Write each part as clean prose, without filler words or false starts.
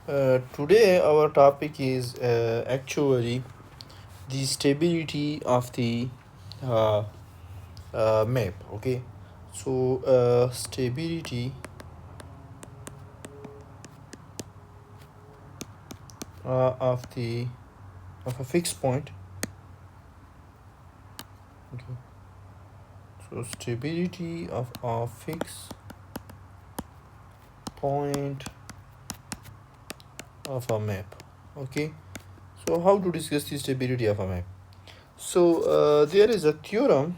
Today our topic is actually the stability of the uh, map. Okay, so stability of a fixed point. Okay, so stability of a fixed point of a map. Okay, so how to discuss the stability of a map? So there is a theorem,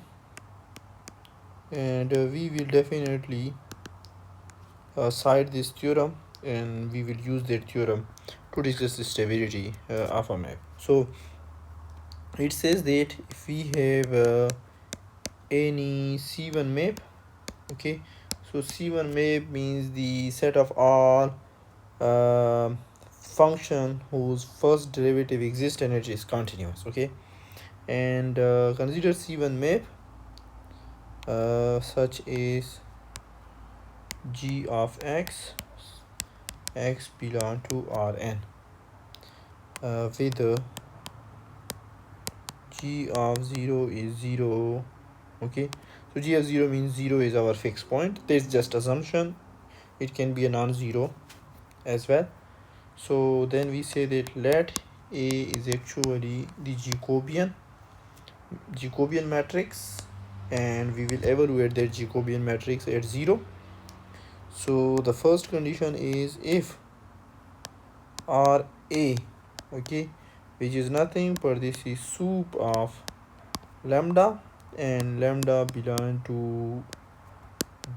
and we will definitely cite this theorem, and we will use that theorem to discuss the stability of a map. So it says that if we have any C1 map, okay, so C1 map means the set of all function whose first derivative exists and it is continuous. Okay, and consider C1 map such as g of x belong to Rn, with g of 0 is 0. Okay, so g of 0 means 0 is our fixed point. That's just assumption, it can be a non-zero as well. So then we say that let A is actually the Jacobian matrix, and we will evaluate that Jacobian matrix at 0. So the first condition is if R A, okay, which is nothing but this is soup of lambda, and lambda belong to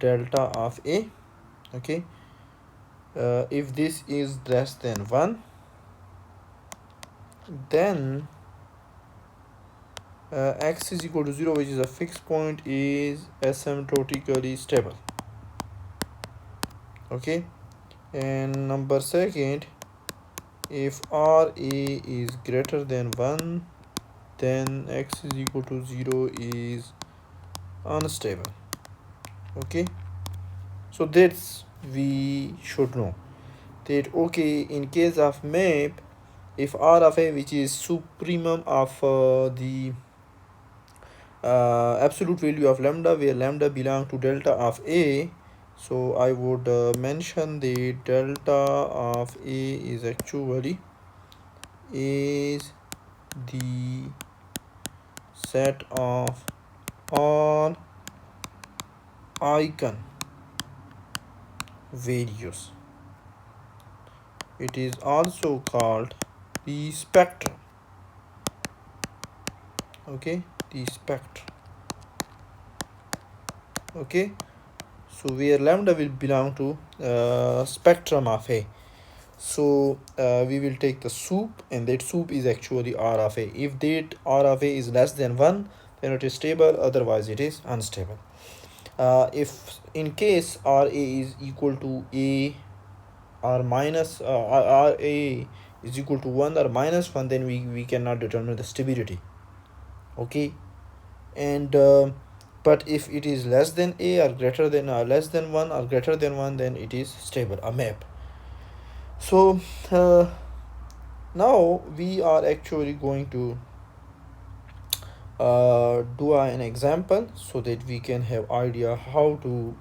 delta of A. Okay, if this is less than 1, then x is equal to 0, which is a fixed point, is asymptotically stable. Okay, and number second, if Ra is greater than 1, then x is equal to 0 is unstable. Okay, so that's we should know that. Okay, in case of map, if R of A, which is supremum of the absolute value of lambda, where lambda belong to delta of A, so I would mention the delta of A is actually is the set of all icon values. It is also called the spectrum. Okay, the spectrum. Okay, so where lambda will belong to spectrum of A. So we will take the soup, and that soup is actually R of A. If that R of A is less than 1, then it is stable, otherwise it is unstable. If in case Ra is equal to A or minus Ra is equal to 1 or minus 1, then we cannot determine the stability. Okay, and but if it is less than A or greater than or less than 1 or greater than 1, then it is stable, a map. So now we are actually going to do an example so that we can have idea how to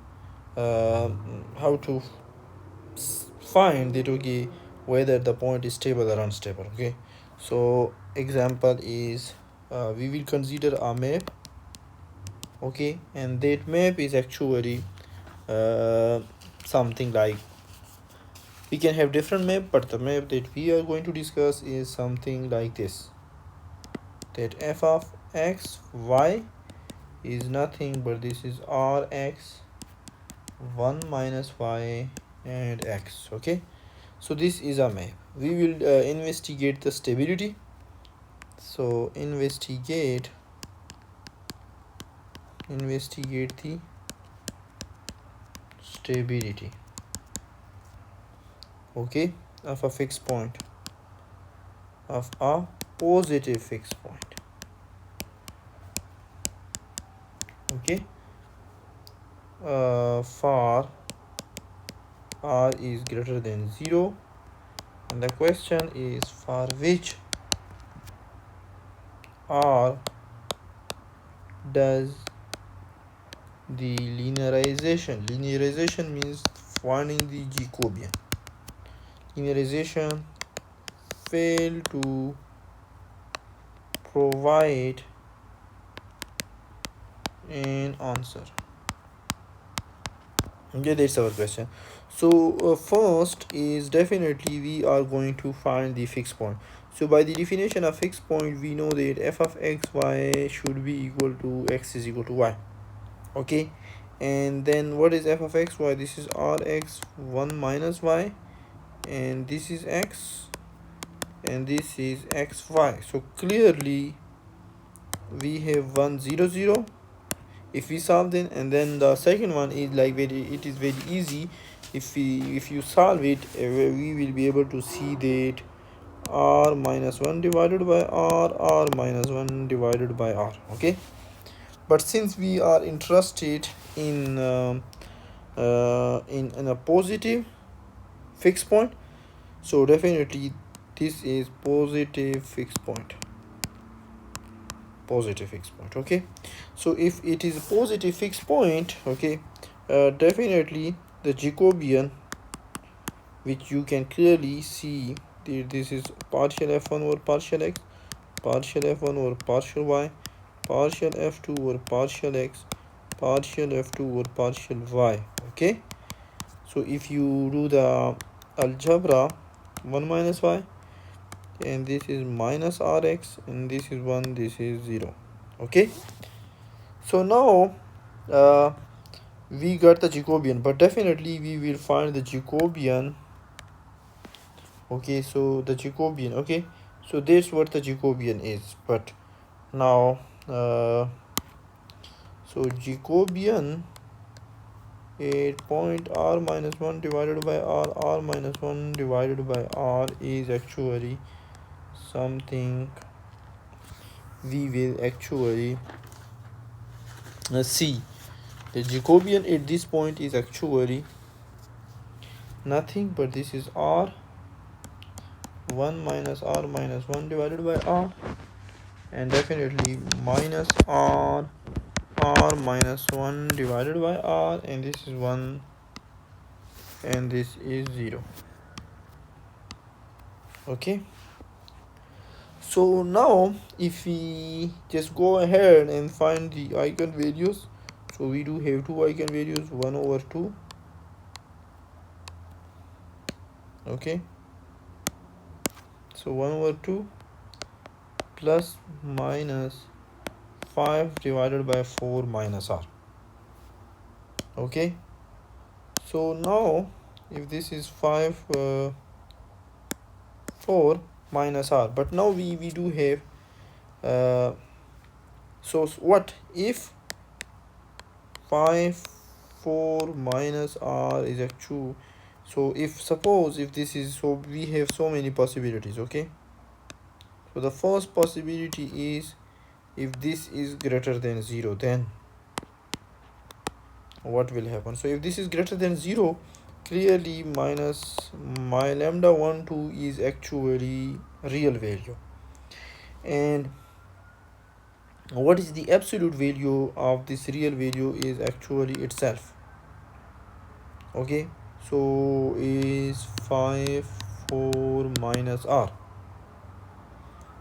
find that, okay, whether the point is stable or unstable. Okay, so example is we will consider a map. Okay, and that map is actually uh, something like, we can have different map, but the map that we are going to discuss is something like this, that f of x y is nothing but this is Rx 1 minus y and x. Okay, so this is a map. We will investigate the stability. So investigate the stability, okay, of a fixed point, of a positive fixed point. Okay, for r is greater than 0 and the question is for which R does the linearization means finding the Jacobian, linearization fail to provide an answer. Okay, that's our question. So first is definitely we are going to find the fixed point. So by the definition of fixed point, we know that f of x y should be equal to x is equal to y. Okay, and then what is f of x y? This is rx 1 minus y, and this is x, and this is xy. So clearly we have 1 0 0 if we solve it, and then the second one is like it is very easy. If you solve it, we will be able to see that r minus 1 divided by r minus 1 divided by r. Okay, but since we are interested in a positive fixed point, so definitely this is positive fixed point. Okay, so if it is a positive fixed point, okay, definitely the Jacobian, which you can clearly see, this is partial f1 over partial x, partial f1 over partial y, partial f2 over partial x, partial f2 over partial y. Okay, so if you do the algebra, 1 minus y, and this is minus rx, and this is 1, this is 0. Okay, so now we got the Jacobian, but definitely we will find the Jacobian. Okay, so the Jacobian, okay, so that's what the Jacobian is. But now so Jacobian at point r minus 1 divided by r minus 1 divided by r is actually something we will actually see. The Jacobian at this point is actually nothing but this is r 1 minus r minus 1 divided by r, and definitely minus r minus 1 divided by r, and this is 1, and this is 0. Okay, so now if we just go ahead and find the eigenvalues, so we do have two eigenvalues, 1 over 2. Okay, so 1 over 2 plus minus 5 divided by 4 minus r. Okay, so now if this is 5 4 minus r, but now we do have so what if 5 4 minus r is actual? So if suppose if this is, so we have so many possibilities. Okay, so the first possibility is if this is greater than 0, then what will happen? So if this is greater than 0, clearly minus my lambda 1 2 is actually real value, and what is the absolute value of this real value is actually itself. Okay, so is 5 4 minus r.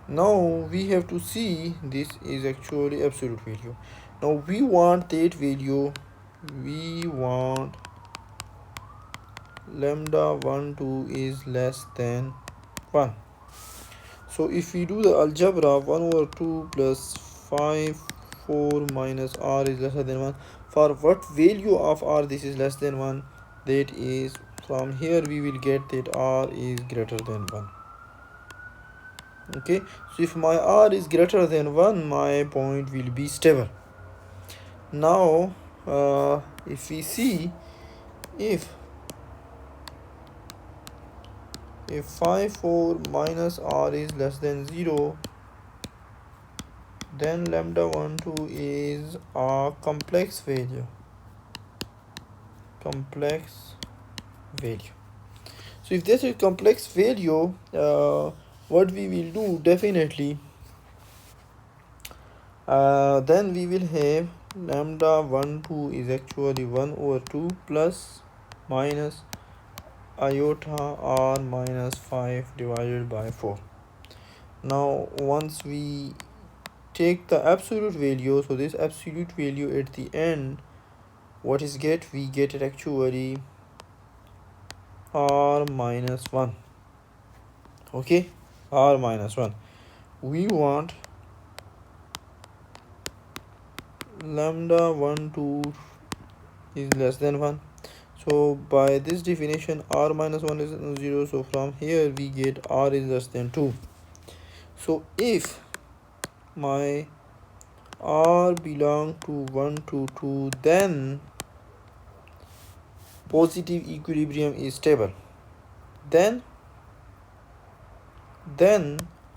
Now we have to see this is actually absolute value. Now we want that value, we want lambda 1 2 is less than 1. So if we do the algebra, 1 over 2 plus 5 4 minus r is lesser than 1. For what value of r this is less than 1? That is, from here we will get that r is greater than 1. Okay, so if my r is greater than 1, my point will be stable. Now if we see, if 5 4 minus r is less than 0, then lambda 1 2 is a complex value. So if there's a complex value, what we will do definitely, then we will have lambda 1 2 is actually 1 over 2 plus minus iota r minus 5 divided by 4. Now once we take the absolute value, so this absolute value at the end, what is get, we get it actually r minus 1. Okay, r minus 1. We want lambda 1 2 is less than 1. So by this definition r minus 1 is 0, so from here we get r is less than 2. So if my r belong to 1 to 2, then positive equilibrium is stable. Then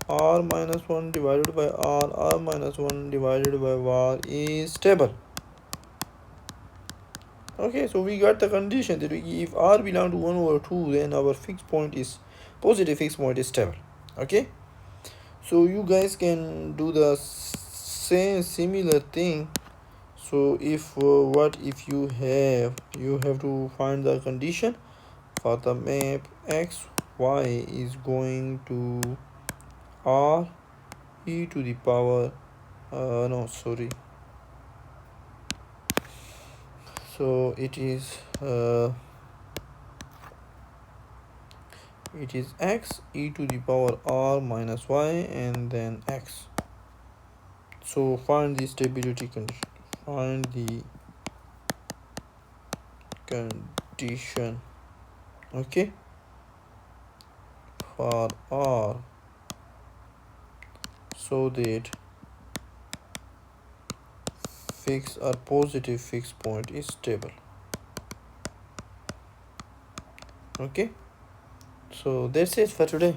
r minus 1 divided by r minus 1 divided by var is stable. Okay, so we got the condition that if r belong to 1 over 2, then our fixed point is positive, fixed point is stable. Okay, so you guys can do the same similar thing. So if what if you have to find the condition for the map x y is going to r e to the power no sorry, so it is x e to the power r minus y and then x. So find the stability condition, find the condition, okay, for r so that fixed or positive fixed point is stable. Okay, so that's it for today.